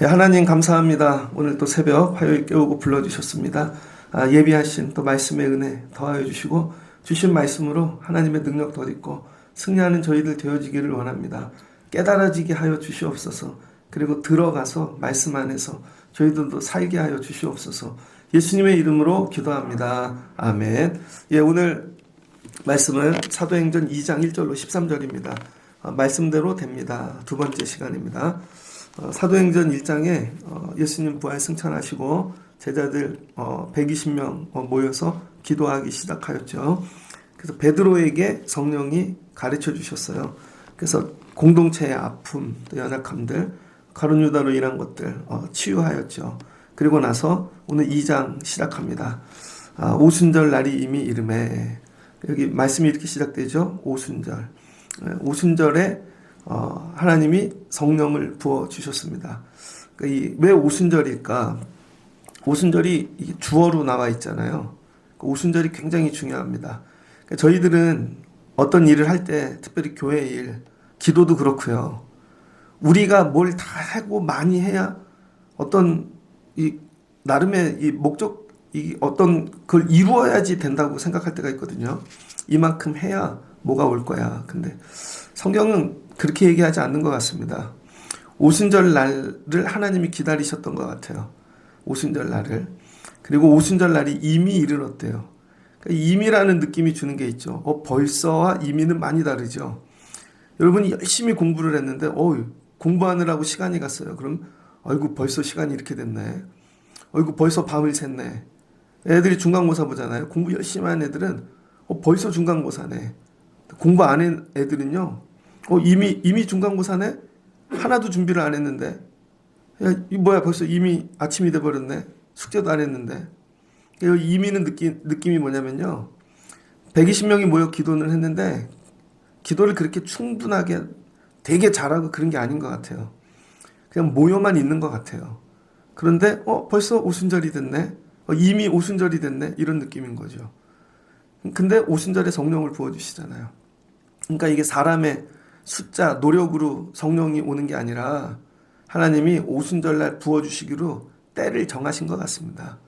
하나님 감사합니다. 오늘 또 새벽 화요일 깨우고 불러주셨습니다. 예비하신 또 말씀의 은혜 더하여 주시고 주신 말씀으로 하나님의 능력 덧입고 승리하는 저희들 되어지기를 원합니다. 깨달아지게 하여 주시옵소서. 그리고 들어가서 말씀 안에서 저희들도 살게 하여 주시옵소서. 예수님의 이름으로 기도합니다. 아멘. 오늘 말씀은 사도행전 2장 1절로 13절입니다. 말씀대로 됩니다. 두 번째 시간입니다. 사도행전 1장에 예수님 부활 승천하시고 제자들 120명 모여서 기도하기 시작하였죠. 그래서 베드로에게 성령이 가르쳐 주셨어요. 그래서 공동체의 아픔, 또 연약함들, 가룟 유다로 인한 것들 치유하였죠. 그리고 나서 오늘 2장 시작합니다. 오순절 날이 이미 이르매. 여기 말씀이 이렇게 시작되죠. 오순절. 오순절에 하나님이 성령을 부어 주셨습니다. 왜 오순절일까? 오순절이 주어로 나와 있잖아요. 오순절이 굉장히 중요합니다. 저희들은 어떤 일을 할 때, 특별히 교회 일, 기도도 그렇고요. 우리가 뭘 다 하고 많이 해야 어떤 나름의 목적, 어떤 걸 이루어야지 된다고 생각할 때가 있거든요. 이만큼 해야 뭐가 올 거야. 근데 성경은 그렇게 얘기하지 않는 것 같습니다. 오순절 날을 하나님이 기다리셨던 것 같아요. 오순절 날을. 그리고 오순절 날이 이미 이르렀대요. 그러니까 임이라는 느낌이 주는 게 있죠. 벌써와 이미는 많이 다르죠. 여러분이 열심히 공부를 했는데 공부하느라고 시간이 갔어요. 그럼 아이고 벌써 시간이 이렇게 됐네. 아이고 벌써 밤을 샜네. 애들이 중간고사 보잖아요. 공부 열심히 한 애들은 벌써 중간고사네. 공부 안 한 애들은요. 이미 중간고사네? 하나도 준비를 안 했는데. 야, 이 뭐야, 벌써 이미 아침이 돼버렸네. 숙제도 안 했는데. 이미는 느낌이 뭐냐면요. 120명이 모여 기도는 했는데, 기도를 그렇게 충분하게 되게 잘하고 그런 게 아닌 것 같아요. 그냥 모여만 있는 것 같아요. 그런데, 벌써 오순절이 됐네? 이미 오순절이 됐네? 이런 느낌인 거죠. 근데 오순절에 성령을 부어주시잖아요. 그러니까 이게 사람의 숫자, 노력으로 성령이 오는 게 아니라 하나님이 오순절날 부어주시기로 때를 정하신 것 같습니다.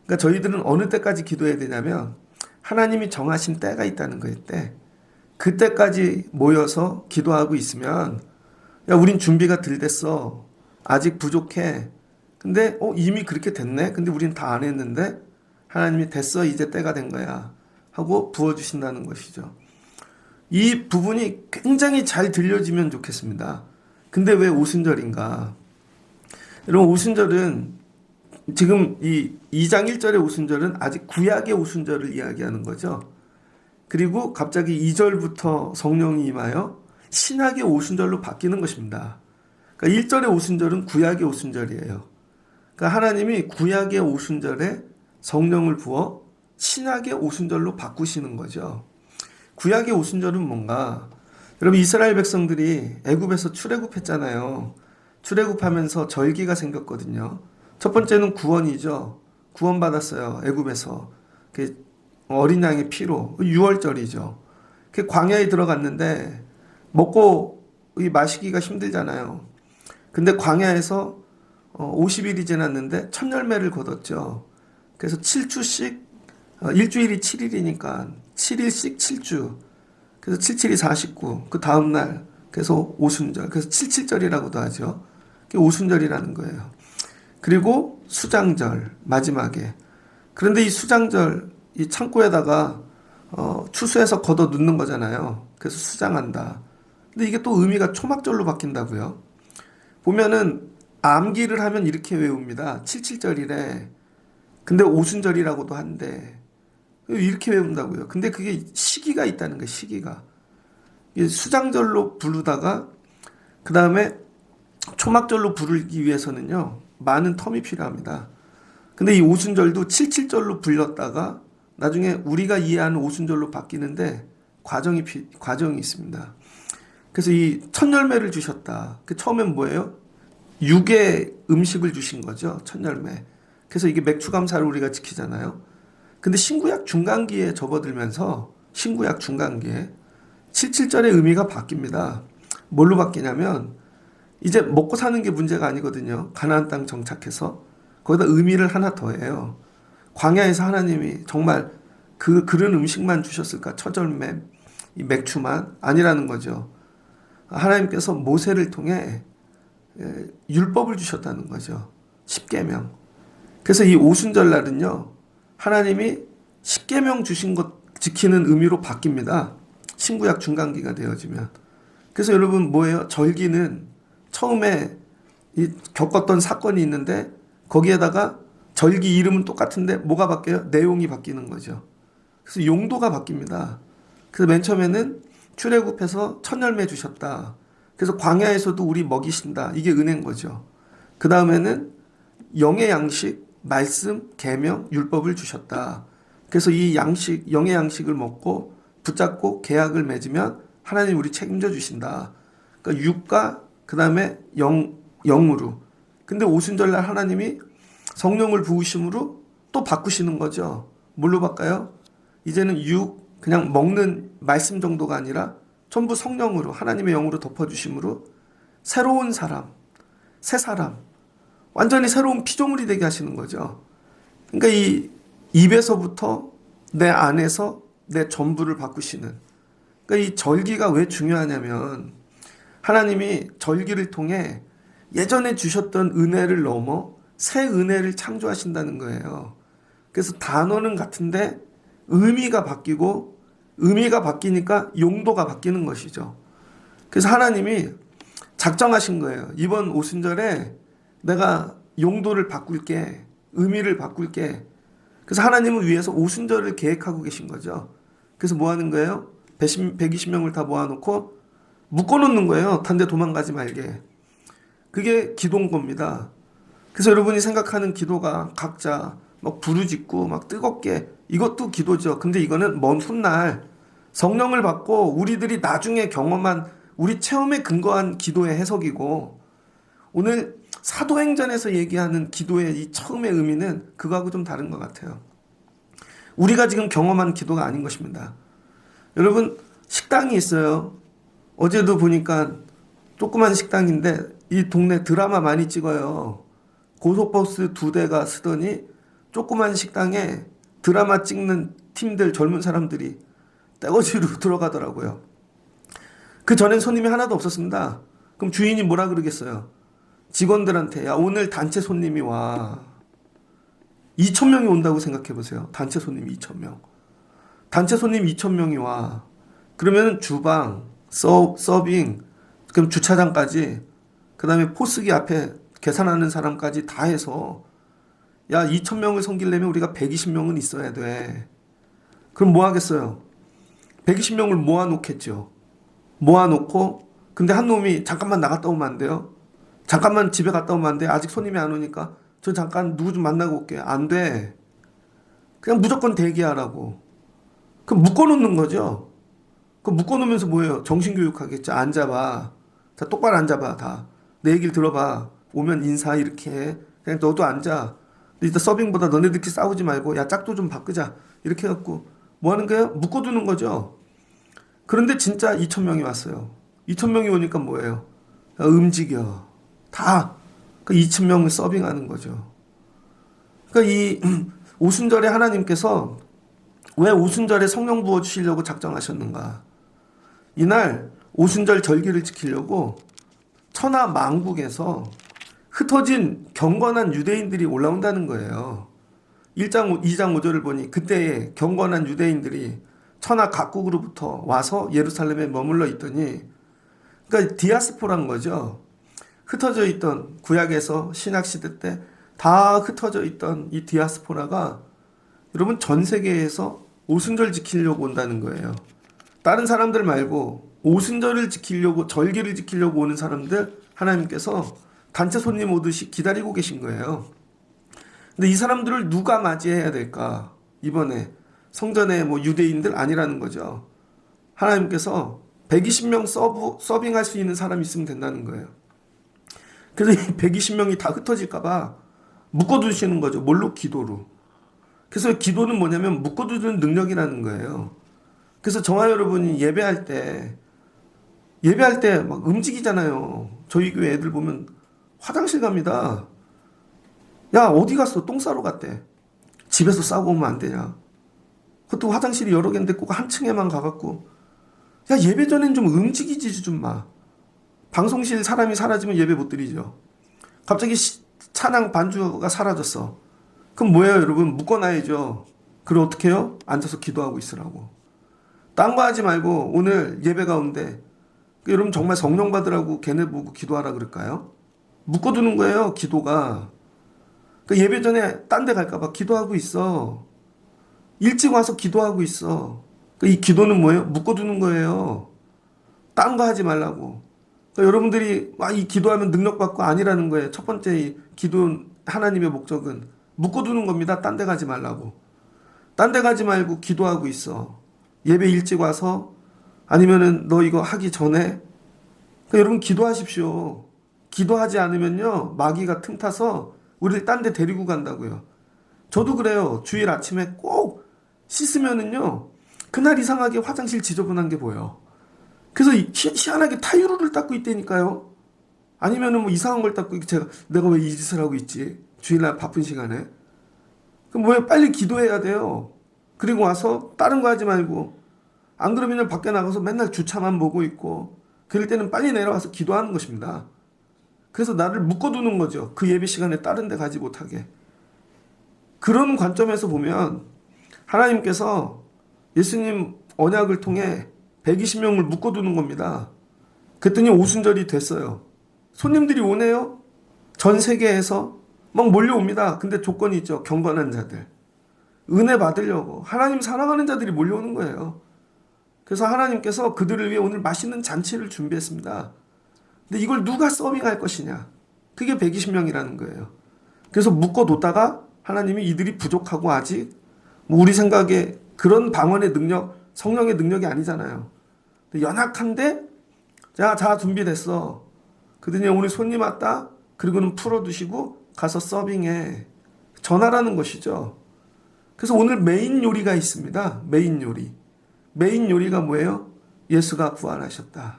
그러니까 저희들은 어느 때까지 기도해야 되냐면 하나님이 정하신 때가 있다는 거예요. 때. 그때까지 모여서 기도하고 있으면 야, 우린 준비가 덜 됐어. 아직 부족해. 근데 이미 그렇게 됐네. 근데 우린 다 안 했는데 하나님이 됐어. 이제 때가 된 거야. 하고 부어주신다는 것이죠. 이 부분이 굉장히 잘 들려지면 좋겠습니다. 근데 왜 오순절인가? 여러분, 오순절은 지금 이 2장 1절의 오순절은 아직 구약의 오순절을 이야기하는 거죠. 그리고 갑자기 2절부터 성령이 임하여 신약의 오순절로 바뀌는 것입니다. 그러니까 1절의 오순절은 구약의 오순절이에요. 그러니까 하나님이 구약의 오순절에 성령을 부어 신약의 오순절로 바꾸시는 거죠. 구약의 오순절은 뭔가? 여러분, 이스라엘 백성들이 애굽에서 출애굽했잖아요. 출애굽하면서 절기가 생겼거든요. 첫 번째는 구원이죠. 구원받았어요. 애굽에서. 어린 양의 피로. 유월절이죠. 광야에 들어갔는데 먹고 마시기가 힘들잖아요. 근데 광야에서 50일이 지났는데 첫 열매를 거뒀죠. 그래서 7주씩 일주일이 7일이니까 7일씩 7주. 그래서 77이 49. 그 다음날 그래서 오순절. 그래서 77절이라고도 하죠. 그게 오순절이라는 거예요. 그리고 수장절 마지막에. 그런데 이 수장절 이 창고에다가 추수해서 걷어 넣는 거잖아요. 그래서 수장한다. 근데 이게 또 의미가 초막절로 바뀐다고요. 보면은 암기를 하면 이렇게 외웁니다. 77절이래. 근데 오순절이라고도 한데 이렇게 외운다고요. 근데 그게 시기가 있다는 거예요. 시기가. 수장절로 부르다가 그 다음에 초막절로 부르기 위해서는요. 많은 텀이 필요합니다. 근데 이 오순절도 77절로 불렸다가 나중에 우리가 이해하는 오순절로 바뀌는데 과정이 있습니다. 그래서 이 첫 열매를 주셨다. 처음엔 뭐예요? 육의 음식을 주신 거죠. 첫 열매. 그래서 이게 맥추감사를 우리가 지키잖아요. 근데 신구약 중간기에 접어들면서 신구약 중간기에 77절의 의미가 바뀝니다. 뭘로 바뀌냐면 이제 먹고 사는 게 문제가 아니거든요. 가나안 땅 정착해서 거기다 의미를 하나 더해요. 광야에서 하나님이 정말 그런 음식만 주셨을까? 처절매, 이 맥주만 아니라는 거죠. 하나님께서 모세를 통해 율법을 주셨다는 거죠. 십계명. 그래서 이 오순절날은요, 하나님이 십계명 주신 것 지키는 의미로 바뀝니다. 신구약 중간기가 되어지면. 그래서 여러분 뭐예요? 절기는 처음에 겪었던 사건이 있는데 거기에다가 절기 이름은 똑같은데 뭐가 바뀌어요? 내용이 바뀌는 거죠. 그래서 용도가 바뀝니다. 그래서 맨 처음에는 출애굽해서 첫 열매 주셨다. 그래서 광야에서도 우리 먹이신다. 이게 은혜인 거죠. 그 다음에는 영의 양식, 말씀, 계명, 율법을 주셨다. 그래서 이 양식, 영의 양식을 먹고 붙잡고 계약을 맺으면 하나님 우리 책임져 주신다. 그러니까 육과 그 다음에 영으로. 근데 오순절날 하나님이 성령을 부으심으로 또 바꾸시는 거죠. 뭘로 바꿔요? 이제는 그냥 먹는 말씀 정도가 아니라 전부 성령으로 하나님의 영으로 덮어주심으로 새로운 사람, 새 사람, 완전히 새로운 피조물이 되게 하시는 거죠. 그러니까 이 입에서부터 내 안에서 내 전부를 바꾸시는. 그러니까 이 절기가 왜 중요하냐면 하나님이 절기를 통해 예전에 주셨던 은혜를 넘어 새 은혜를 창조하신다는 거예요. 그래서 단어는 같은데 의미가 바뀌고 의미가 바뀌니까 용도가 바뀌는 것이죠. 그래서 하나님이 작정하신 거예요. 이번 오순절에 내가 용도를 바꿀게, 의미를 바꿀게. 그래서 하나님을 위해서 오순절을 계획하고 계신 거죠. 그래서 뭐 하는 거예요? 120명을 다 모아놓고 묶어놓는 거예요. 딴 데 도망가지 말게. 그게 기도인 겁니다. 그래서 여러분이 생각하는 기도가 각자 막 부르짖고 막 뜨겁게 이것도 기도죠. 근데 이거는 먼 훗날 성령을 받고 우리들이 나중에 경험한 우리 체험에 근거한 기도의 해석이고 오늘 사도행전에서 얘기하는 기도의 이 처음의 의미는 그거하고 좀 다른 것 같아요. 우리가 지금 경험한 기도가 아닌 것입니다. 여러분 식당이 있어요. 어제도 보니까 조그만 식당인데 이 동네 드라마 많이 찍어요. 고속버스 2대가 쓰더니 조그만 식당에 드라마 찍는 팀들 젊은 사람들이 떼거지로 들어가더라고요. 그 전엔 손님이 하나도 없었습니다. 그럼 주인이 뭐라 그러겠어요? 직원들한테 야 오늘 단체 손님이 와. 2,000명이 온다고 생각해 보세요. 단체 손님 2,000명. 단체 손님 2,000명이 와. 그러면 주방, 서빙, 그럼 주차장까지 그 다음에 포스기 앞에 계산하는 사람까지 다 해서 야 2,000명을 섬기려면 우리가 120명은 있어야 돼. 그럼 뭐 하겠어요? 120명을 모아놓겠죠. 모아놓고 근데 한 놈이 잠깐만 나갔다 오면 안 돼요? 잠깐만 집에 갔다 오면 안 돼? 아직 손님이 안 오니까 저 잠깐 누구 좀 만나고 올게. 안 돼. 그냥 무조건 대기하라고. 그럼 묶어놓는 거죠. 그 묶어놓으면서 뭐예요? 정신교육하겠죠. 앉아봐. 자 똑바로 앉아봐 다. 내 얘기를 들어봐. 오면 인사 이렇게 해. 그냥 너도 앉아. 이따 서빙보다 너네들끼리 싸우지 말고 야 짝도 좀 바꾸자. 이렇게 해갖고 뭐 하는 거예요? 묶어두는 거죠. 그런데 진짜 2,000명이 왔어요. 2,000명이 오니까 뭐예요? 야, 움직여. 다. 그 2,000명을 서빙하는 거죠. 그러니까 이 오순절에 하나님께서 왜 오순절에 성령 부어주시려고 작정하셨는가? 이날 오순절 절기를 지키려고 천하 만국에서 흩어진 경건한 유대인들이 올라온다는 거예요. 2장 5절을 보니 그때에 경건한 유대인들이 천하 각국으로부터 와서 예루살렘에 머물러 있더니 그러니까 디아스포라는 거죠. 흩어져 있던 구약에서 신약시대 때 다 흩어져 있던 이 디아스포라가 여러분 전 세계에서 오순절 지키려고 온다는 거예요. 다른 사람들 말고 오순절을 지키려고 절기를 지키려고 오는 사람들 하나님께서 단체 손님 오듯이 기다리고 계신 거예요. 근데 이 사람들을 누가 맞이해야 될까? 이번에 성전에 뭐 유대인들 아니라는 거죠. 하나님께서 120명 서빙할 수 있는 사람이 있으면 된다는 거예요. 그래서 이 120명이 다 흩어질까 봐 묶어두시는 거죠. 뭘로? 기도로. 그래서 기도는 뭐냐면 묶어두는 능력이라는 거예요. 그래서 저와 여러분이 예배할 때 막 움직이잖아요. 저희 교회 애들 보면 화장실 갑니다. 야, 어디 갔어? 똥 싸러 갔대. 집에서 싸고 오면 안 되냐? 그것도 화장실이 여러 개인데 꼭 한 층에만 가갖고. 야, 예배 전엔 좀 움직이지 좀 마. 방송실 사람이 사라지면 예배 못 드리죠. 갑자기 찬양 반주가 사라졌어. 그럼 뭐예요, 여러분? 묶어놔야죠. 그럼 어떻게 해요? 앉아서 기도하고 있으라고. 딴 거 하지 말고 오늘 예배 가운데 여러분 정말 성령 받으라고 걔네 보고 기도하라 그럴까요? 묶어두는 거예요, 기도가. 예배 전에 딴 데 갈까봐 기도하고 있어. 일찍 와서 기도하고 있어. 이 기도는 뭐예요? 묶어두는 거예요. 딴 거 하지 말라고. 여러분들이 이 기도하면 능력받고 아니라는 거예요. 첫 번째 이 기도 하나님의 목적은 묶어두는 겁니다. 딴 데 가지 말라고. 딴 데 가지 말고 기도하고 있어. 예배 일찍 와서 아니면은 너 이거 하기 전에 여러분 기도하십시오. 기도하지 않으면요 마귀가 틈타서 우리를 딴 데 데리고 간다고요. 저도 그래요. 주일 아침에 꼭 씻으면은요 그날 이상하게 화장실 지저분한 게 보여. 그래서 희한하게 타유로를 닦고 있다니까요. 아니면은 뭐 이상한 걸 닦고 내가 왜 이 짓을 하고 있지? 주일날 바쁜 시간에. 그럼 왜 빨리 기도해야 돼요. 그리고 와서 다른 거 하지 말고 안 그러면 밖에 나가서 맨날 주차만 보고 있고 그럴 때는 빨리 내려와서 기도하는 것입니다. 그래서 나를 묶어두는 거죠. 그 예배 시간에 다른 데 가지 못하게. 그런 관점에서 보면 하나님께서 예수님 언약을 통해 120명을 묶어두는 겁니다. 그랬더니 오순절이 됐어요. 손님들이 오네요. 전 세계에서 막 몰려옵니다. 근데 조건이 있죠. 경건한 자들. 은혜 받으려고 하나님 사랑하는 자들이 몰려오는 거예요. 그래서 하나님께서 그들을 위해 오늘 맛있는 잔치를 준비했습니다. 근데 이걸 누가 서빙할 것이냐? 그게 120명이라는 거예요. 그래서 묶어뒀다가 하나님이 이들이 부족하고 아직 우리 생각에 그런 방언의 능력, 성령의 능력이 아니잖아요. 연약한데 자 준비됐어. 그러더니 오늘 손님 왔다. 그리고는 풀어두시고 가서 서빙해. 전하라는 것이죠. 그래서 오늘 메인 요리가 있습니다. 메인 요리. 메인 요리가 뭐예요? 예수가 부활하셨다.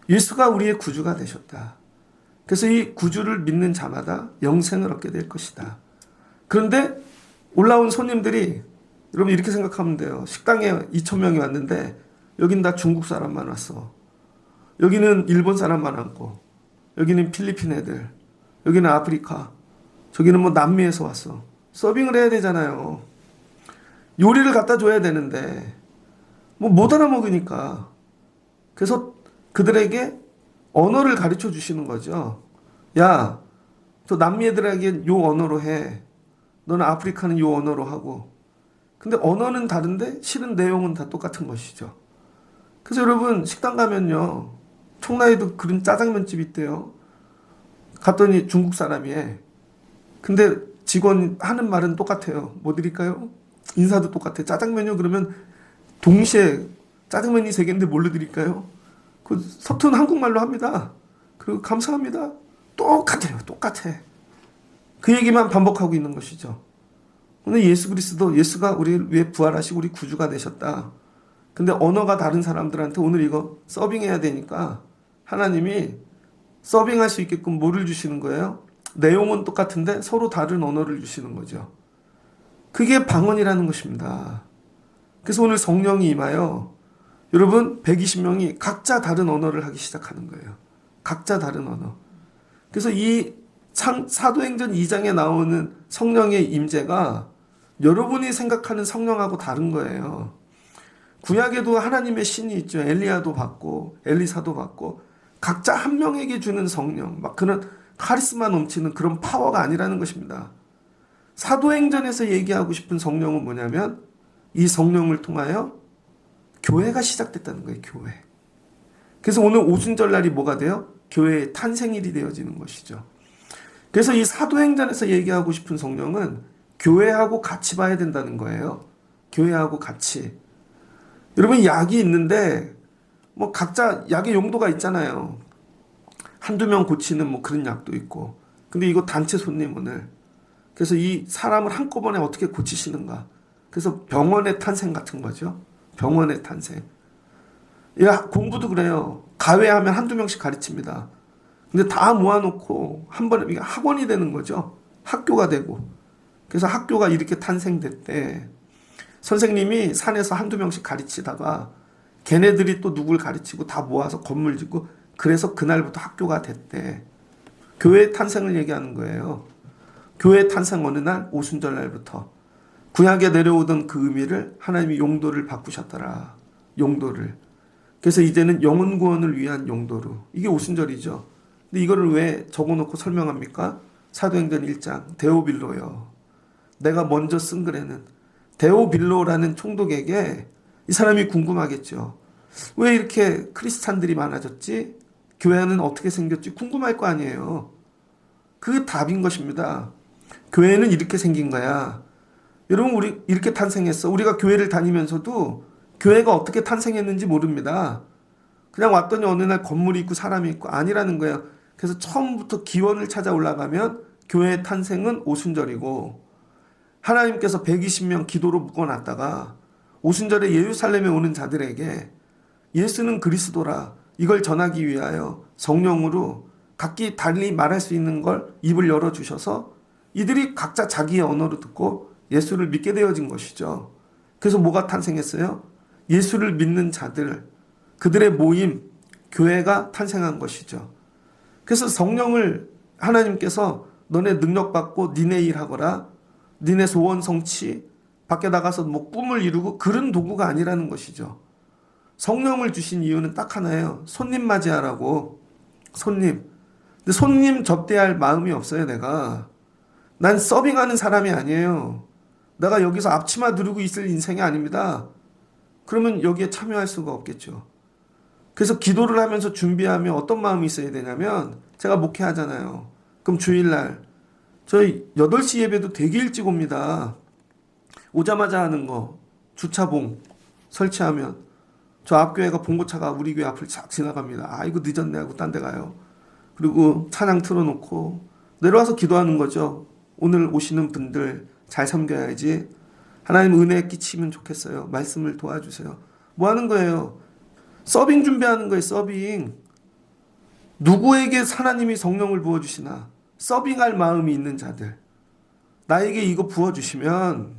예수가 우리의 구주가 되셨다. 그래서 이 구주를 믿는 자마다 영생을 얻게 될 것이다. 그런데 올라온 손님들이 여러분 이렇게 생각하면 돼요. 식당에 2,000명이 왔는데 여긴 다 중국 사람만 왔어. 여기는 일본 사람만 왔고 여기는 필리핀 애들, 여기는 아프리카, 저기는 뭐 남미에서 왔어. 서빙을 해야 되잖아요. 요리를 갖다 줘야 되는데 뭐 못 알아먹으니까. 그래서 그들에게 언어를 가르쳐 주시는 거죠. 야, 저 남미 애들에게 요 언어로 해. 너는 아프리카는 요 언어로 하고. 근데 언어는 다른데 실은 내용은 다 똑같은 것이죠. 그래서 여러분 식당 가면요. 청라에도 그런 짜장면집 있대요. 갔더니 중국 사람이에. 근데 직원 하는 말은 똑같아요. 뭐 드릴까요? 인사도 똑같아. 짜장면요? 그러면 동시에 짜장면이 3개인데 뭘로 드릴까요? 그 서툰 한국말로 합니다. 그리고 감사합니다. 똑같아요. 똑같아. 그 얘기만 반복하고 있는 것이죠. 오늘 예수 그리스도, 예수가 우리를 위해 부활하시고 우리 구주가 되셨다. 근데 언어가 다른 사람들한테 오늘 이거 서빙해야 되니까 하나님이 서빙할 수 있게끔 뭐를 주시는 거예요? 내용은 똑같은데 서로 다른 언어를 주시는 거죠. 그게 방언이라는 것입니다. 그래서 오늘 성령이 임하여 여러분 120명이 각자 다른 언어를 하기 시작하는 거예요. 각자 다른 언어. 그래서 이 사도행전 2장에 나오는 성령의 임재가 여러분이 생각하는 성령하고 다른 거예요. 구약에도 하나님의 신이 있죠. 엘리야도 받고 엘리사도 받고 각자 한 명에게 주는 성령, 막 그런 카리스마 넘치는 그런 파워가 아니라는 것입니다. 사도행전에서 얘기하고 싶은 성령은 뭐냐면 이 성령을 통하여 교회가 시작됐다는 거예요. 교회. 그래서 오늘 오순절 날이 뭐가 돼요? 교회의 탄생일이 되어지는 것이죠. 그래서 이 사도행전에서 얘기하고 싶은 성령은 교회하고 같이 봐야 된다는 거예요. 교회하고 같이. 여러분 약이 있는데 뭐 각자 약의 용도가 있잖아요. 한두 명 고치는 뭐 그런 약도 있고. 근데 이거 단체 손님 오늘. 그래서 이 사람을 한꺼번에 어떻게 고치시는가. 그래서 병원의 탄생 같은 거죠. 병원의 탄생. 야, 공부도 그래요. 가외하면 한두 명씩 가르칩니다. 근데 다 모아놓고 한 번에 이게 학원이 되는 거죠. 학교가 되고. 그래서 학교가 이렇게 탄생됐대. 선생님이 산에서 한두 명씩 가르치다가 걔네들이 또 누굴 가르치고 다 모아서 건물 짓고 그래서 그날부터 학교가 됐대. 교회의 탄생을 얘기하는 거예요. 교회의 탄생 어느 날 오순절 날부터 구약에 내려오던 그 의미를 하나님이 용도를 바꾸셨더라. 용도를. 그래서 이제는 영혼 구원을 위한 용도로. 이게 오순절이죠. 근데 이거를 왜 적어놓고 설명합니까? 사도행전 1장 데오빌로요. 내가 먼저 쓴 글에는 데오빌로라는 총독에게 이 사람이 궁금하겠죠. 왜 이렇게 크리스찬들이 많아졌지? 교회는 어떻게 생겼지? 궁금할 거 아니에요. 그 답인 것입니다. 교회는 이렇게 생긴 거야. 여러분, 우리 이렇게 탄생했어. 우리가 교회를 다니면서도 교회가 어떻게 탄생했는지 모릅니다. 그냥 왔더니 어느 날 건물이 있고 사람이 있고 아니라는 거예요. 그래서 처음부터 기원을 찾아 올라가면 교회의 탄생은 오순절이고 하나님께서 120명 기도로 묶어놨다가 오순절에 예루살렘에 오는 자들에게 예수는 그리스도라 이걸 전하기 위하여 성령으로 각기 달리 말할 수 있는 걸 입을 열어주셔서 이들이 각자 자기의 언어로 듣고 예수를 믿게 되어진 것이죠. 그래서 뭐가 탄생했어요? 예수를 믿는 자들, 그들의 모임, 교회가 탄생한 것이죠. 그래서 성령을 하나님께서 너네 능력받고 니네 일하거라, 니네 소원 성취, 밖에 나가서 뭐 꿈을 이루고 그런 도구가 아니라는 것이죠. 성령을 주신 이유는 딱 하나예요. 손님 맞이하라고. 손님. 근데 손님 접대할 마음이 없어요, 내가. 난 서빙하는 사람이 아니에요. 내가 여기서 앞치마 두르고 있을 인생이 아닙니다. 그러면 여기에 참여할 수가 없겠죠. 그래서 기도를 하면서 준비하면 어떤 마음이 있어야 되냐면 제가 목회하잖아요. 그럼 주일날 저희 8시 예배도 되게 일찍 옵니다. 오자마자 하는 거 주차봉 설치하면 저 앞교회가 봉고차가 우리 교회 앞을 쫙 지나갑니다. 아 이거 늦었네 하고 딴 데 가요. 그리고 찬양 틀어놓고 내려와서 기도하는 거죠. 오늘 오시는 분들 잘 섬겨야지. 하나님 은혜 끼치면 좋겠어요. 말씀을 도와주세요. 뭐 하는 거예요? 서빙 준비하는 거예요. 서빙. 누구에게 하나님이 성령을 부어주시나 서빙할 마음이 있는 자들. 나에게 이거 부어주시면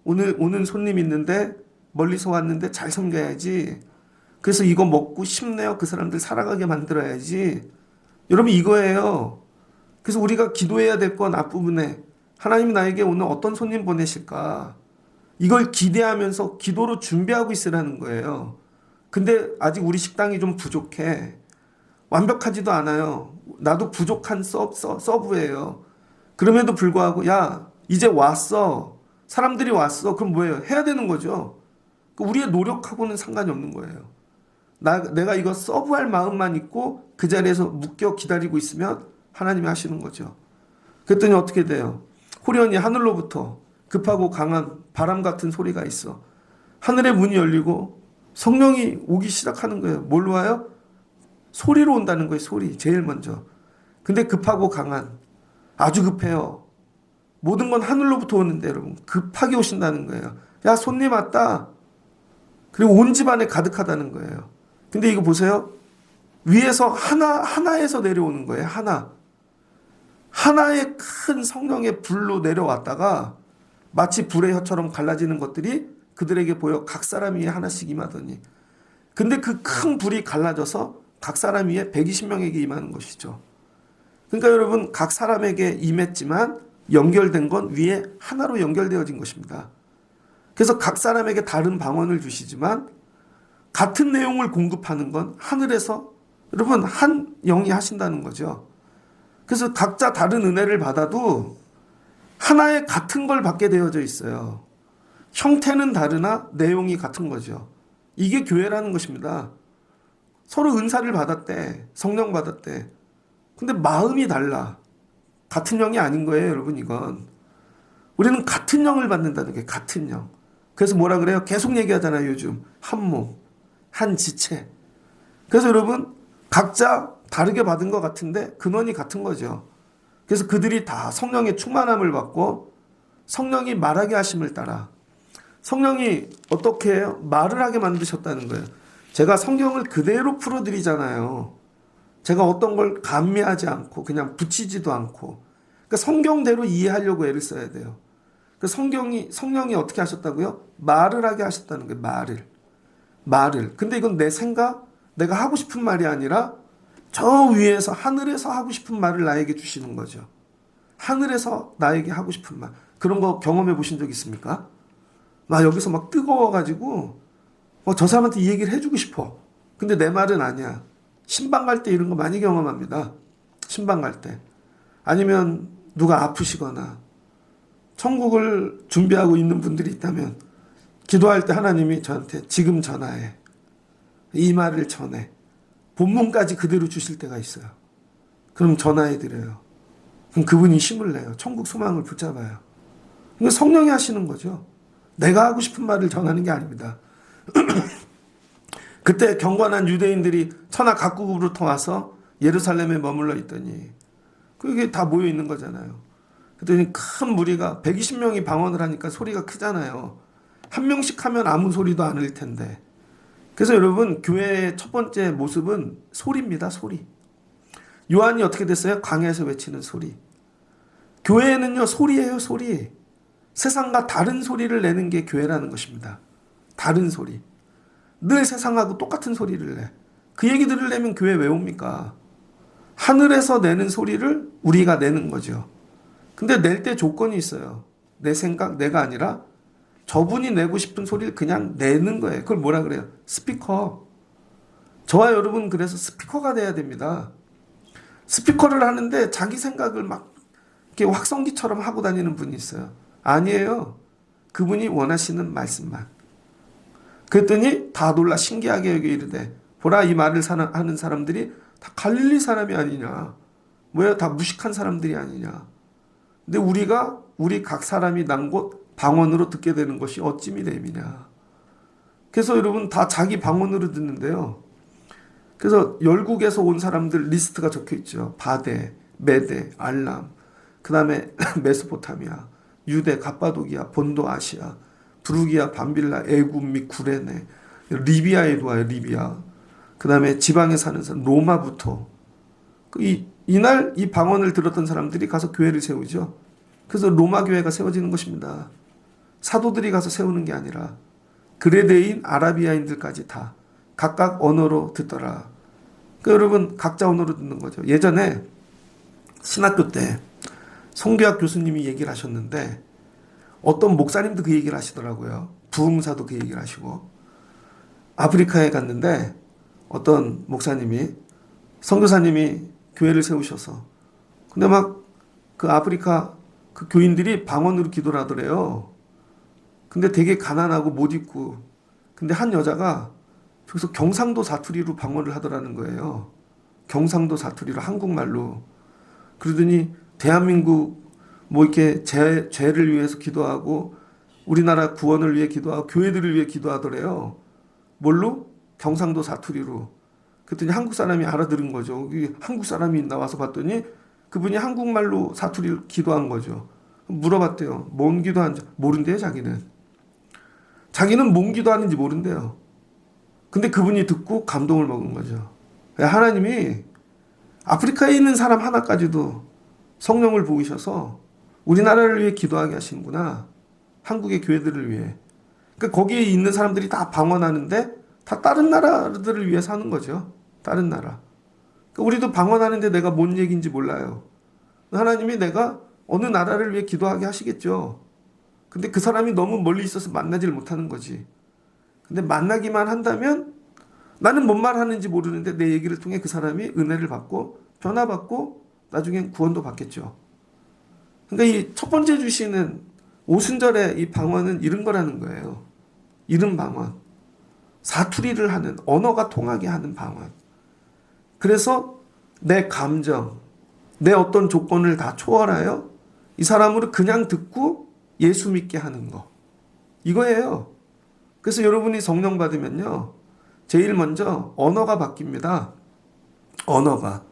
오늘 오는 손님 있는데 멀리서 왔는데 잘 섬겨야지. 그래서 이거 먹고 싶네요. 그 사람들 살아가게 만들어야지. 여러분 이거예요. 그래서 우리가 기도해야 될 건 앞부분에 하나님이 나에게 오늘 어떤 손님 보내실까? 이걸 기대하면서 기도로 준비하고 있으라는 거예요. 근데 아직 우리 식당이 좀 부족해. 완벽하지도 않아요. 나도 부족한 서브예요. 그럼에도 불구하고 야 이제 왔어. 사람들이 왔어. 그럼 뭐예요? 해야 되는 거죠. 우리의 노력하고는 상관이 없는 거예요. 내가 이거 서브할 마음만 있고 그 자리에서 묶여 기다리고 있으면 하나님이 하시는 거죠. 그랬더니 어떻게 돼요? 호련히 하늘로부터 급하고 강한 바람 같은 소리가 있어. 하늘의 문이 열리고 성령이 오기 시작하는 거예요. 뭘로 와요? 소리로 온다는 거예요. 소리. 제일 먼저. 근데 급하고 강한. 아주 급해요. 모든 건 하늘로부터 오는데 여러분 급하게 오신다는 거예요. 야 손님 왔다. 그리고 온 집안에 가득하다는 거예요. 근데 이거 보세요. 위에서 하나에서 내려오는 거예요. 하나의 큰 성령의 불로 내려왔다가 마치 불의 혀처럼 갈라지는 것들이 그들에게 보여 각 사람 위에 하나씩 임하더니 근데 그 큰 불이 갈라져서 각 사람 위에 120명에게 임하는 것이죠. 그러니까 여러분 각 사람에게 임했지만 연결된 건 위에 하나로 연결되어진 것입니다. 그래서 각 사람에게 다른 방언을 주시지만 같은 내용을 공급하는 건 하늘에서 여러분 한 영이 하신다는 거죠. 그래서 각자 다른 은혜를 받아도 하나의 같은 걸 받게 되어져 있어요. 형태는 다르나 내용이 같은 거죠. 이게 교회라는 것입니다. 서로 은사를 받았대. 성령 받았대. 근데 마음이 달라. 같은 영이 아닌 거예요, 여러분 이건. 우리는 같은 영을 받는다는 게 같은 영. 그래서 뭐라 그래요? 계속 얘기하잖아요, 요즘. 한 몸, 한 지체. 그래서 여러분 각자 다르게 받은 것 같은데 근원이 같은 거죠. 그래서 그들이 다 성령의 충만함을 받고 성령이 말하게 하심을 따라 성령이 어떻게 해요? 말을 하게 만드셨다는 거예요. 제가 성경을 그대로 풀어드리잖아요. 제가 어떤 걸 감미하지 않고 그냥 붙이지도 않고 그러니까 성경대로 이해하려고 애를 써야 돼요. 그 성령이 어떻게 하셨다고요? 말을 하게 하셨다는 거예요. 말을. 근데 이건 내 생각, 내가 하고 싶은 말이 아니라 저 위에서 하늘에서 하고 싶은 말을 나에게 주시는 거죠. 하늘에서 나에게 하고 싶은 말. 그런 거 경험해 보신 적 있습니까? 나 여기서 막 뜨거워가지고 저 사람한테 이 얘기를 해주고 싶어. 근데 내 말은 아니야. 신방 갈 때 이런 거 많이 경험합니다. 신방 갈 때. 아니면 누가 아프시거나 천국을 준비하고 있는 분들이 있다면 기도할 때 하나님이 저한테 지금 전화해. 이 말을 전해. 본문까지 그대로 주실 때가 있어요. 그럼 전화해 드려요. 그럼 그분이 힘을 내요. 천국 소망을 붙잡아요. 이거 성령이 하시는 거죠. 내가 하고 싶은 말을 전하는 게 아닙니다. 그때 경건한 유대인들이 천하 각국으로부터 와서 예루살렘에 머물러 있더니 그게 다 모여 있는 거잖아요. 그랬더니 큰 무리가 120명이 방언을 하니까 소리가 크잖아요. 한 명씩 하면 아무 소리도 안 할 텐데. 그래서 여러분 교회의 첫 번째 모습은 소리입니다. 소리. 요한이 어떻게 됐어요? 광야에서 외치는 소리. 교회는요 소리예요. 소리. 세상과 다른 소리를 내는 게 교회라는 것입니다. 다른 소리. 늘 세상하고 똑같은 소리를 내. 그 얘기 들으려면 교회 왜 옵니까? 하늘에서 내는 소리를 우리가 내는 거죠. 근데 낼 때 조건이 있어요. 내 생각, 내가 아니라 저분이 내고 싶은 소리를 그냥 내는 거예요. 그걸 뭐라 그래요? 스피커. 저와 여러분 그래서 스피커가 돼야 됩니다. 스피커를 하는데 자기 생각을 막 이렇게 확성기처럼 하고 다니는 분이 있어요. 아니에요. 그분이 원하시는 말씀만. 그랬더니 다 놀라 신기하게 여기 이르되 보라 이 말을 하는 사람들이 다 갈릴리 사람이 아니냐. 뭐야 다 무식한 사람들이 아니냐. 근데 우리 각 사람이 난 곳 방언으로 듣게 되는 것이 어찌 됨이냐. 그래서 여러분 다 자기 방언으로 듣는데요. 그래서 열국에서 온 사람들 리스트가 적혀 있죠. 바데, 메데, 알람, 그 다음에 메소포타미아, 유대, 갑바도기아, 본도 아시아, 브루기아, 밤빌라, 애굽 및 구레네, 리비아에도 와요. 리비아. 그 다음에 지방에 사는 사람, 로마부터. 이날 이 방언을 들었던 사람들이 가서 교회를 세우죠. 그래서 로마 교회가 세워지는 것입니다. 사도들이 가서 세우는 게 아니라 그레데인 아라비아인들까지 다 각각 언어로 듣더라. 그러니까 여러분 각자 언어로 듣는 거죠. 예전에 신학교 때 성교학 교수님이 얘기를 하셨는데 어떤 목사님도 그 얘기를 하시더라고요. 부흥사도 그 얘기를 하시고 아프리카에 갔는데 어떤 목사님이 선교사님이 교회를 세우셔서 근데 막 그 아프리카 그 교인들이 방언으로 기도를 하더래요. 근데 되게 가난하고 못 입고 근데 한 여자가 저기서 경상도 사투리로 방언을 하더라는 거예요. 경상도 사투리로 한국말로. 그러더니 대한민국 뭐 이렇게 죄를 위해서 기도하고 우리나라 구원을 위해 기도하고 교회들을 위해 기도하더래요. 뭘로? 경상도 사투리로. 그랬더니 한국 사람이 알아들은 거죠. 한국 사람이 나와서 봤더니 그분이 한국말로 사투리를 기도한 거죠. 물어봤대요. 뭔 기도하는지 모른대요. 자기는 뭔 기도하는지 모른대요. 근데 그분이 듣고 감동을 먹은 거죠. 하나님이 아프리카에 있는 사람 하나까지도 성령을 부으셔서 우리나라를 위해 기도하게 하시는구나. 한국의 교회들을 위해. 그러니까 거기에 있는 사람들이 다 방언하는데 다 다른 나라들을 위해 사는 거죠. 다른 나라. 그러니까 우리도 방언하는데 내가 뭔 얘기인지 몰라요. 하나님이 내가 어느 나라를 위해 기도하게 하시겠죠. 근데 그 사람이 너무 멀리 있어서 만나지를 못하는 거지. 근데 만나기만 한다면 나는 뭔 말 하는지 모르는데 내 얘기를 통해 그 사람이 은혜를 받고 변화받고 나중엔 구원도 받겠죠. 그러니까 이 첫 번째 주시는 오순절의 이 방언은 이런 거라는 거예요. 이런 방언. 사투리를 하는, 언어가 통하게 하는 방언. 그래서 내 감정, 내 어떤 조건을 다 초월하여 이 사람으로 그냥 듣고 예수 믿게 하는 거. 이거예요. 그래서 여러분이 성령 받으면요. 제일 먼저 언어가 바뀝니다. 언어가.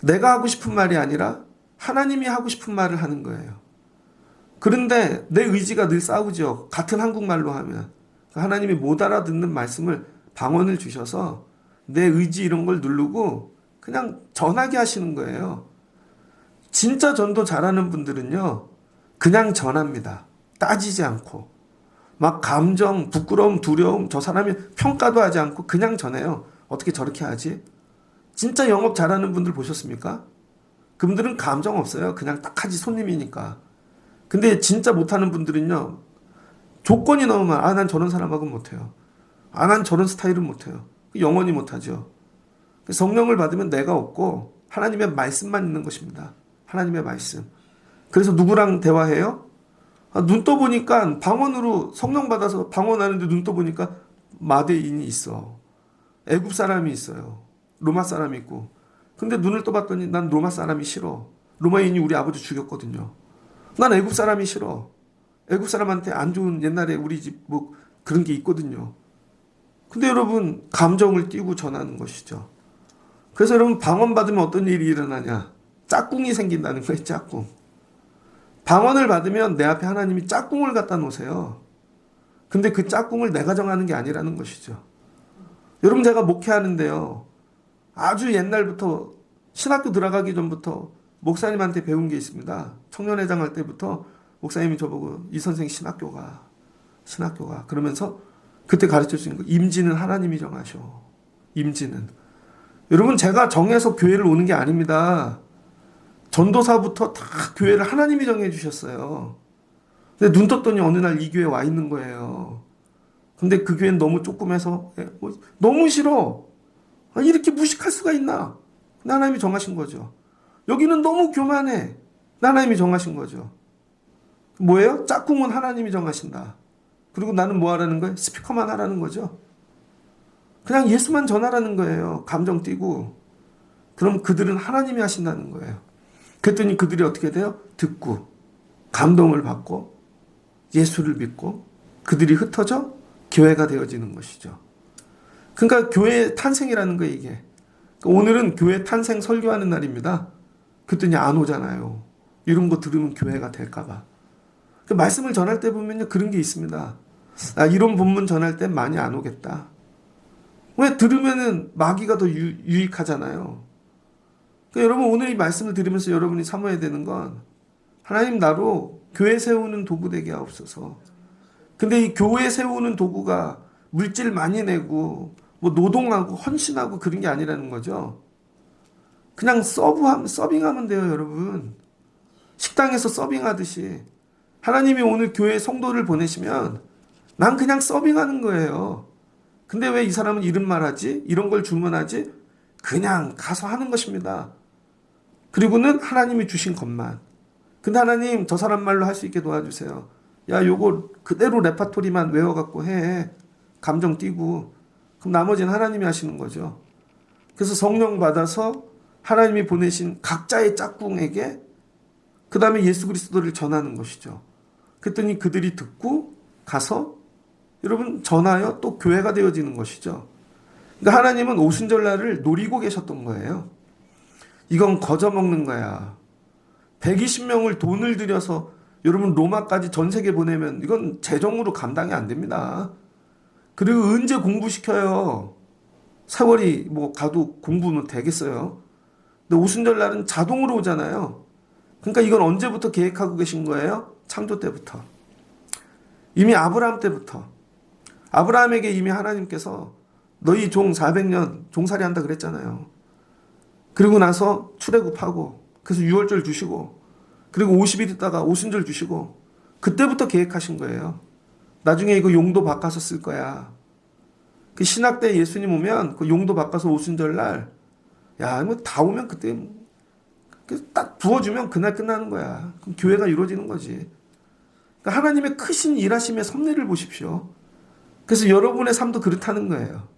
내가 하고 싶은 말이 아니라 하나님이 하고 싶은 말을 하는 거예요. 그런데 내 의지가 늘 싸우죠. 같은 한국말로 하면. 하나님이 못 알아듣는 말씀을 방언을 주셔서 내 의지 이런 걸 누르고 그냥 전하게 하시는 거예요. 진짜 전도 잘하는 분들은요, 그냥 전합니다. 따지지 않고. 막 감정, 부끄러움, 두려움, 저 사람이 평가도 하지 않고 그냥 전해요. 어떻게 저렇게 하지? 진짜 영업 잘하는 분들 보셨습니까? 그분들은 감정 없어요. 그냥 딱 하지, 손님이니까. 근데 진짜 못하는 분들은요, 조건이 너무 많아. 난 저런 사람하고는 못해요. 난 저런 스타일은 못해요. 영원히 못하죠. 성령을 받으면 내가 없고 하나님의 말씀만 있는 것입니다. 하나님의 말씀. 그래서 누구랑 대화해요? 눈 떠보니까 방언으로 성령 받아서 방언하는데 눈 떠보니까 마대인이 있어. 애굽 사람이 있어요. 로마 사람이 있고. 근데 눈을 떠봤더니 난 로마 사람이 싫어. 로마인이 우리 아버지 죽였거든요. 난 애굽 사람이 싫어. 애굽 사람한테 안 좋은 옛날에 우리 집 뭐 그런 게 있거든요. 근데 여러분 감정을 띄고 전하는 것이죠. 그래서 여러분 방언 받으면 어떤 일이 일어나냐? 짝꿍이 생긴다는 거예요. 짝꿍. 방언을 받으면 내 앞에 하나님이 짝꿍을 갖다 놓으세요. 근데 그 짝꿍을 내가 정하는 게 아니라는 것이죠. 여러분 제가 목회하는데요. 아주 옛날부터 신학교 들어가기 전부터 목사님한테 배운 게 있습니다. 청년회장 할 때부터 목사님이 저보고 이 선생 신학교가 그러면서 그때 가르쳐 주신 거 임지는 하나님이 정하셔. 임지는. 여러분 제가 정해서 교회를 오는 게 아닙니다. 전도사부터 다 교회를 하나님이 정해 주셨어요. 근데 눈 떴더니 어느 날 이 교회에 와 있는 거예요. 근데 그 교회는 너무 조그매서 너무 싫어. 이렇게 무식할 수가 있나? 하나님이 정하신 거죠. 여기는 너무 교만해. 하나님이 정하신 거죠. 뭐예요? 짝꿍은 하나님이 정하신다. 그리고 나는 뭐 하라는 거예요? 스피커만 하라는 거죠. 그냥 예수만 전하라는 거예요. 감정 띄고. 그럼 그들은 하나님이 하신다는 거예요. 그랬더니 그들이 어떻게 돼요? 듣고 감동을 받고 예수를 믿고 그들이 흩어져 교회가 되어지는 것이죠. 그러니까 교회 탄생이라는 거예요, 이게. 오늘은 교회 탄생 설교하는 날입니다. 그랬더니 안 오잖아요. 이런 거 들으면 교회가 될까봐. 그 말씀을 전할 때 보면요, 그런 게 있습니다. 이런 본문 전할 때 많이 안 오겠다. 왜? 들으면은 마귀가 더 유익하잖아요. 그러니까 여러분 오늘 이 말씀을 들으면서 여러분이 삼아야 되는 건 하나님 나로 교회 세우는 도구 되게 하옵소서. 근데 이 교회 세우는 도구가 물질 많이 내고 뭐 노동하고 헌신하고 그런 게 아니라는 거죠. 그냥 서빙하면 돼요, 여러분. 식당에서 서빙하듯이. 하나님이 오늘 교회 성도를 보내시면 난 그냥 서빙하는 거예요. 근데 왜 이 사람은 이런 말 하지? 이런 걸 주문하지? 그냥 가서 하는 것입니다. 그리고는 하나님이 주신 것만. 근데 하나님 저 사람 말로 할 수 있게 도와주세요. 야, 요거 그대로 레파토리만 외워갖고 해. 감정 띄고. 그럼 나머지는 하나님이 하시는 거죠. 그래서 성령 받아서 하나님이 보내신 각자의 짝꿍에게 그 다음에 예수 그리스도를 전하는 것이죠. 그랬더니 그들이 듣고 가서 여러분 전하여 또 교회가 되어지는 것이죠. 그러니까 하나님은 오순절날을 노리고 계셨던 거예요. 이건 거저먹는 거야. 120명을 돈을 들여서 여러분 로마까지 전 세계 보내면 이건 재정으로 감당이 안 됩니다. 그리고 언제 공부시켜요? 세월이 뭐 가도 공부는 되겠어요. 근데 오순절날은 자동으로 오잖아요. 그러니까 이건 언제부터 계획하고 계신 거예요? 창조 때부터. 이미 아브라함 때부터. 아브라함에게 이미 하나님께서 너희 종 400년 종살이 한다 그랬잖아요. 그리고 나서 출애굽하고 그래서 유월절 주시고 그리고 50일 있다가 오순절 주시고 그때부터 계획하신 거예요. 나중에 이거 용도 바꿔서 쓸 거야. 그 신학 때 예수님 오면 그 용도 바꿔서 오순절날 뭐 다 오면 그때 딱 부어주면 그날 끝나는 거야. 그럼 교회가 이루어지는 거지. 그러니까 하나님의 크신 일하심의 섭리를 보십시오. 그래서 여러분의 삶도 그렇다는 거예요.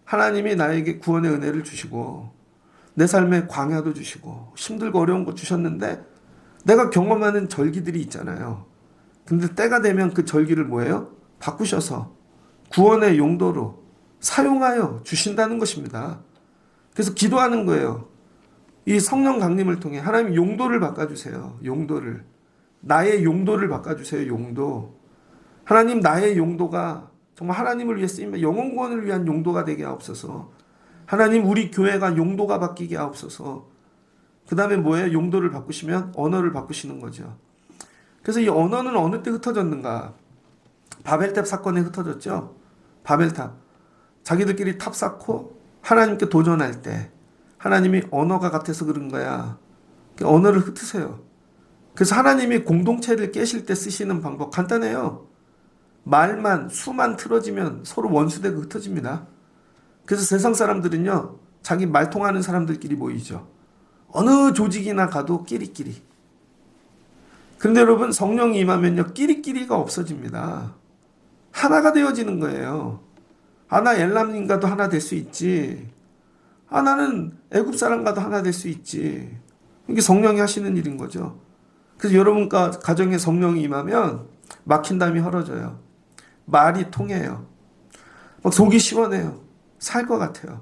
하나님이 나에게 구원의 은혜를 주시고 내 삶에 광야도 주시고 힘들고 어려운 거 주셨는데 내가 경험하는 절기들이 있잖아요. 근데 때가 되면 그 절기를 뭐예요? 바꾸셔서 구원의 용도로 사용하여 주신다는 것입니다. 그래서 기도하는 거예요. 이 성령 강림을 통해 하나님 용도를 바꿔주세요. 용도를. 나의 용도를 바꿔주세요. 용도. 하나님 나의 용도가 정말 하나님을 위해 쓰임 영혼 구원을 위한 용도가 되게 하옵소서. 하나님 우리 교회가 용도가 바뀌게 하옵소서. 그 다음에 뭐예요? 용도를 바꾸시면 언어를 바꾸시는 거죠. 그래서 이 언어는 어느 때 흩어졌는가? 바벨탑 사건에 흩어졌죠. 바벨탑. 자기들끼리 탑 쌓고 하나님께 도전할 때 하나님이 언어가 같아서 그런 거야. 언어를 흩으세요. 그래서 하나님이 공동체를 깨실 때 쓰시는 방법 간단해요. 말만 수만 틀어지면 서로 원수되고 흩어집니다. 그래서 세상 사람들은요, 자기 말 통하는 사람들끼리 모이죠. 어느 조직이나 가도 끼리끼리. 그런데 여러분 성령이 임하면요, 끼리끼리가 없어집니다. 하나가 되어지는 거예요. 나 엘람님과도 하나 될 수 있지. 나는 애굽 사람과도 하나 될 수 있지. 이게 성령이 하시는 일인 거죠. 그래서 여러분과 가정에 성령이 임하면 막힌 담이 헐어져요. 말이 통해요. 막 속이 시원해요. 살 것 같아요.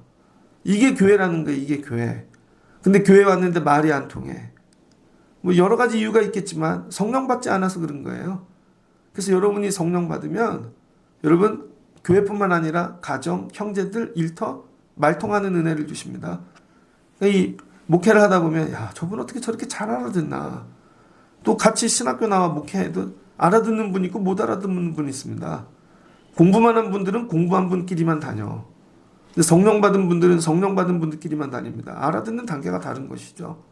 이게 교회라는 거예요. 이게 교회. 근데 교회 왔는데 말이 안 통해. 뭐 여러 가지 이유가 있겠지만 성령 받지 않아서 그런 거예요. 그래서 여러분이 성령 받으면 여러분 교회뿐만 아니라 가정, 형제들, 일터 말 통하는 은혜를 주십니다. 이 목회를 하다 보면 야, 저분 어떻게 저렇게 잘 알아듣나. 또 같이 신학교 나와 목회해도 알아듣는 분 있고 못 알아듣는 분 있습니다. 공부만 한 분들은 공부한 분끼리만 다녀. 근데 성령 받은 분들은 성령 받은 분들끼리만 다닙니다. 알아듣는 단계가 다른 것이죠.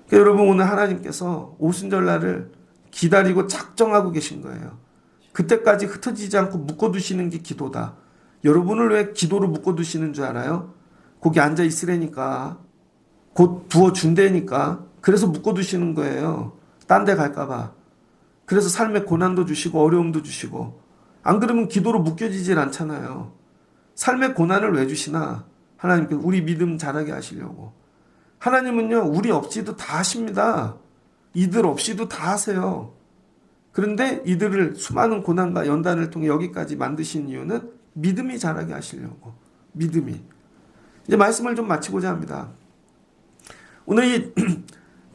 그러니까 여러분 오늘 하나님께서 오순절날을 기다리고 작정하고 계신 거예요. 그때까지 흩어지지 않고 묶어두시는 게 기도다. 여러분을 왜 기도로 묶어두시는 줄 알아요? 거기 앉아 있으라니까. 곧 부어준다니까. 그래서 묶어두시는 거예요. 딴 데 갈까봐. 그래서 삶에 고난도 주시고 어려움도 주시고. 안 그러면 기도로 묶여지질 않잖아요. 삶의 고난을 왜 주시나? 하나님께 우리 믿음 자라게 하시려고. 하나님은요, 우리 없이도 다 하십니다. 이들 없이도 다 하세요. 그런데 이들을 수많은 고난과 연단을 통해 여기까지 만드신 이유는 믿음이 자라게 하시려고. 믿음이. 이제 말씀을 좀 마치고자 합니다. 오늘 이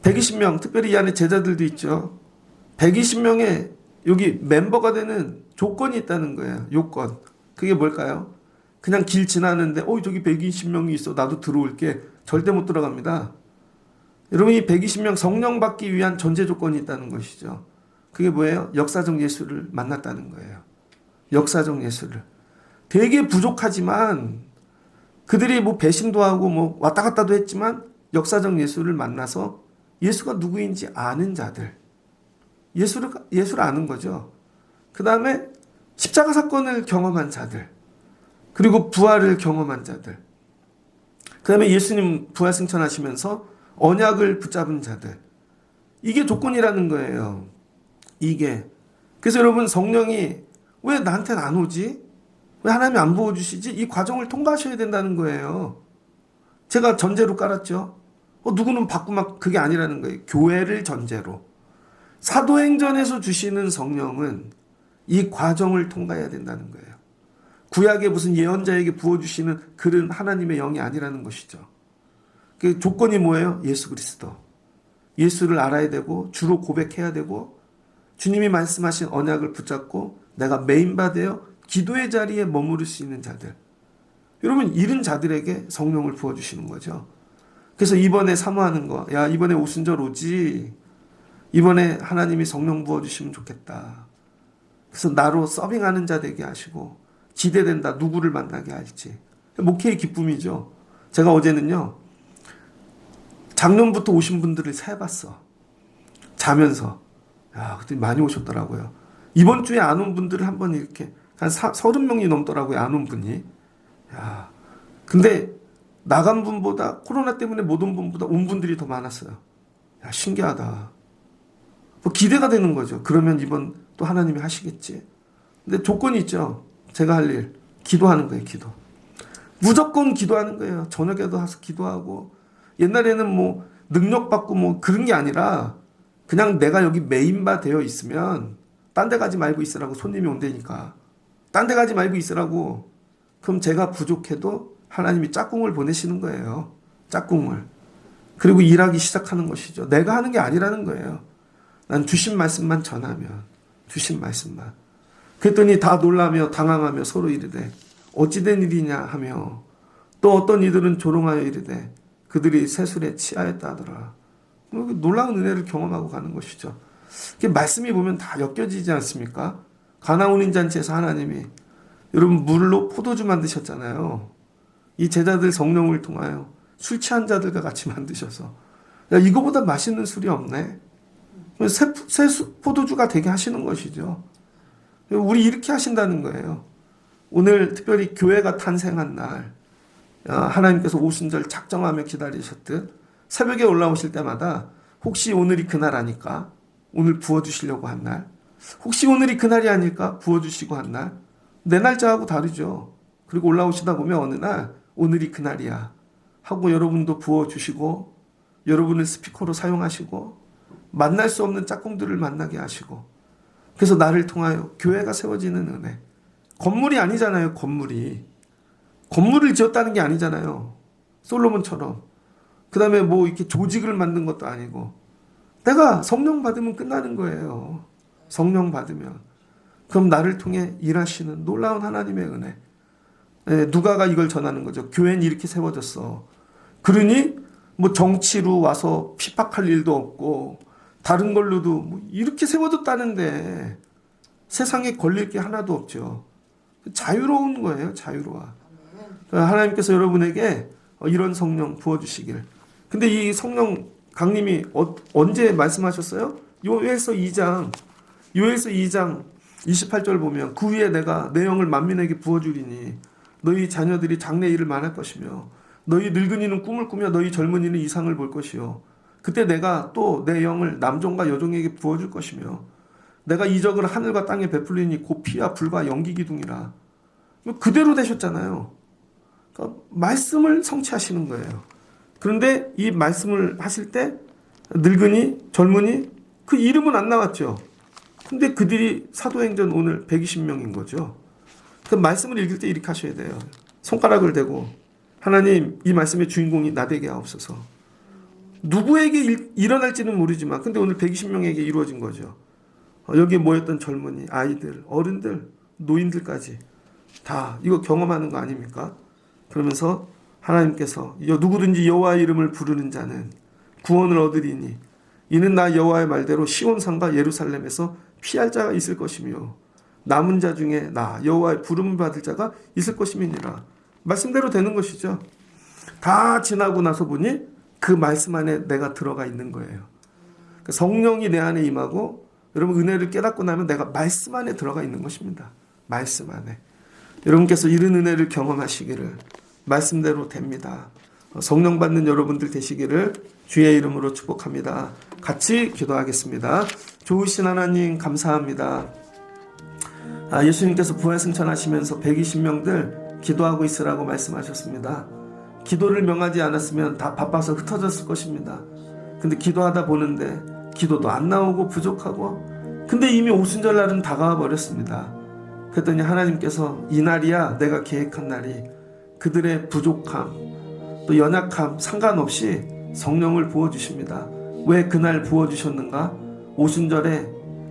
120명, 특별히 이 안에 제자들도 있죠. 120명의 여기 멤버가 되는 조건이 있다는 거예요. 요건. 그게 뭘까요? 그냥 길 지나는데 저기 120명이 있어. 나도 들어올게. 절대 못 들어갑니다. 여러분 이 120명 성령 받기 위한 전제 조건이 있다는 것이죠. 그게 뭐예요? 역사적 예수를 만났다는 거예요. 역사적 예수를. 되게 부족하지만 그들이 뭐 배신도 하고 뭐 왔다 갔다도 했지만 역사적 예수를 만나서 예수가 누구인지 아는 자들. 예수를 아는 거죠. 그 다음에 십자가 사건을 경험한 자들. 그리고 부활을 경험한 자들. 그 다음에 예수님 부활 승천하시면서 언약을 붙잡은 자들. 이게 조건이라는 거예요. 이게. 그래서 여러분 성령이 왜 나한테는 안 오지? 왜 하나님이 안 부어주시지? 이 과정을 통과하셔야 된다는 거예요. 제가 전제로 깔았죠. 누구는 받고 막 그게 아니라는 거예요. 교회를 전제로. 사도행전에서 주시는 성령은 이 과정을 통과해야 된다는 거예요. 구약의 무슨 예언자에게 부어주시는 그런 하나님의 영이 아니라는 것이죠. 그 조건이 뭐예요? 예수 그리스도. 예수를 알아야 되고 주로 고백해야 되고 주님이 말씀하신 언약을 붙잡고 내가 메인바 되어 기도의 자리에 머무를 수 있는 자들. 여러분 이런 자들에게 성령을 부어주시는 거죠. 그래서 이번에 사모하는 거. 야 이번에 오순절 오지. 이번에 하나님이 성령 부어주시면 좋겠다. 그래서 나로 서빙하는 자 되게 하시고 기대된다. 누구를 만나게 할지. 목회의 기쁨이죠. 제가 어제는요. 작년부터 오신 분들을 세봤어. 자면서. 야, 그때 많이 오셨더라고요. 이번 주에 안 온 분들을 한번 이렇게 한 30명이 넘더라고요. 안 온 분이. 야, 근데 나간 분보다 코로나 때문에 못 온 분보다 온 분들이 더 많았어요. 야, 신기하다. 뭐 기대가 되는 거죠. 그러면 이번 또 하나님이 하시겠지. 근데 조건이 있죠. 제가 할 일. 기도하는 거예요. 기도. 무조건 기도하는 거예요. 저녁에도 가서 기도하고. 옛날에는 뭐 능력받고 뭐 그런 게 아니라 그냥 내가 여기 메인바 되어 있으면 딴 데 가지 말고 있으라고. 손님이 온다니까. 딴 데 가지 말고 있으라고. 그럼 제가 부족해도 하나님이 짝꿍을 보내시는 거예요. 짝꿍을. 그리고 일하기 시작하는 것이죠. 내가 하는 게 아니라는 거예요. 난 주신 말씀만 전하면, 주신 말씀만. 그랬더니 다 놀라며 당황하며 서로 이르되 어찌된 일이냐 하며, 또 어떤 이들은 조롱하여 이르되 그들이 세술에 취하였다 하더라. 놀라운 은혜를 경험하고 가는 것이죠. 말씀이 보면 다 엮여지지 않습니까? 가나 혼인 잔치에서 하나님이 여러분 물로 포도주 만드셨잖아요. 이 제자들 성령을 통하여 술 취한 자들과 같이 만드셔서, 야, 이거보다 맛있는 술이 없네. 새 포도주가 되게 하시는 것이죠. 우리 이렇게 하신다는 거예요. 오늘 특별히 교회가 탄생한 날, 하나님께서 오순절 작정하며 기다리셨듯 새벽에 올라오실 때마다 혹시 오늘이 그날 아닐까? 오늘 부어주시려고 한 날. 혹시 오늘이 그날이 아닐까? 부어주시고 한 날. 내 날짜하고 다르죠. 그리고 올라오시다 보면 어느 날 오늘이 그날이야 하고 여러분도 부어주시고, 여러분을 스피커로 사용하시고, 만날 수 없는 짝꿍들을 만나게 하시고, 그래서 나를 통하여 교회가 세워지는 은혜. 건물이 아니잖아요. 건물을 지었다는 게 아니잖아요. 솔로몬처럼. 그 다음에 뭐 이렇게 조직을 만든 것도 아니고, 내가 성령 받으면 끝나는 거예요. 성령 받으면. 그럼 나를 통해 일하시는 놀라운 하나님의 은혜. 누가가 이걸 전하는 거죠. 교회는 이렇게 세워졌어. 그러니 뭐 정치로 와서 핍박할 일도 없고 다른 걸로도 뭐 이렇게 세워졌다는데 세상에 걸릴 게 하나도 없죠. 자유로운 거예요. 자유로워. 하나님께서 여러분에게 이런 성령 부어주시길. 근데 이 성령 강림이 언제 말씀하셨어요? 요엘서 2장 28절 보면, 그 위에 내가 내 영을 만민에게 부어주리니 너희 자녀들이 장래 일을 만할 것이며 너희 늙은이는 꿈을 꾸며 너희 젊은이는 이상을 볼 것이요, 그때 내가 또 내 영을 남종과 여종에게 부어줄 것이며 내가 이적을 하늘과 땅에 베풀리니 곧 피와 불과 연기 기둥이라. 그대로 되셨잖아요. 그러니까 말씀을 성취하시는 거예요. 그런데 이 말씀을 하실 때 늙은이, 젊은이 그 이름은 안 나왔죠. 근데 그들이 사도행전 오늘 120명인 거죠. 그 말씀을 읽을 때 이렇게 하셔야 돼요. 손가락을 대고 하나님, 이 말씀의 주인공이 나 되게 하옵소서. 누구에게 일어날지는 모르지만 근데 오늘 120명에게 이루어진 거죠. 여기에 모였던 젊은이, 아이들, 어른들, 노인들까지 다 이거 경험하는 거 아닙니까? 그러면서 하나님께서 누구든지 여호와의 이름을 부르는 자는 구원을 얻으리니 이는 나 여호와의 말대로 시온산과 예루살렘에서 피할 자가 있을 것이며 남은 자 중에 나 여호와의 부름을 받을 자가 있을 것임이니라. 말씀대로 되는 것이죠. 다 지나고 나서 보니 그 말씀 안에 내가 들어가 있는 거예요. 성령이 내 안에 임하고 여러분 은혜를 깨닫고 나면 내가 말씀 안에 들어가 있는 것입니다. 말씀 안에. 여러분께서 이런 은혜를 경험하시기를, 말씀대로 됩니다. 성령 받는 여러분들 되시기를 주의 이름으로 축복합니다. 같이 기도하겠습니다. 좋으신 하나님 감사합니다. 예수님께서 부활 승천하시면서 120명들 기도하고 있으라고 말씀하셨습니다. 기도를 명하지 않았으면 다 바빠서 흩어졌을 것입니다. 근데 기도하다 보는데 기도도 안 나오고 부족하고, 근데 이미 오순절 날은 다가와 버렸습니다. 그랬더니 하나님께서 이날이야 내가 계획한 날이, 그들의 부족함 또 연약함 상관없이 성령을 부어주십니다. 왜 그날 부어주셨는가? 오순절에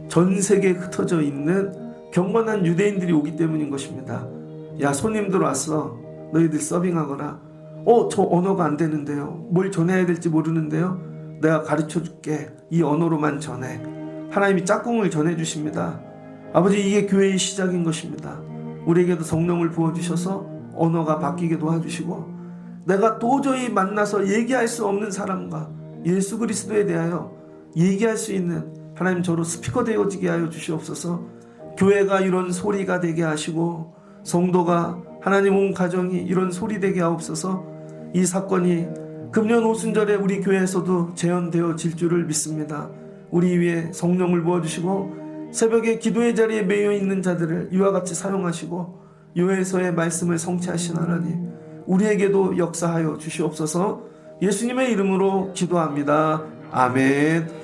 전 세계에 흩어져 있는 경건한 유대인들이 오기 때문인 것입니다. 야, 손님들 왔어. 너희들 서빙하거라. 저 언어가 안 되는데요. 뭘 전해야 될지 모르는데요. 내가 가르쳐 줄게. 이 언어로만 전해. 하나님이 짝꿍을 전해 주십니다. 아버지, 이게 교회의 시작인 것입니다. 우리에게도 성령을 부어주셔서 언어가 바뀌게 도와주시고, 내가 도저히 만나서 얘기할 수 없는 사람과 예수 그리스도에 대하여 얘기할 수 있는 하나님, 저로 스피커 되어지게 하여 주시옵소서. 교회가 이런 소리가 되게 하시고 성도가, 하나님 온 가정이 이런 소리 되게 하옵소서. 이 사건이 금년 오순절에 우리 교회에서도 재현되어질 줄을 믿습니다. 우리 위에 성령을 부어주시고 새벽에 기도의 자리에 매여 있는 자들을 이와 같이 사용하시고 요에서의 말씀을 성취하신 하나님, 우리에게도 역사하여 주시옵소서. 예수님의 이름으로 기도합니다. 아멘.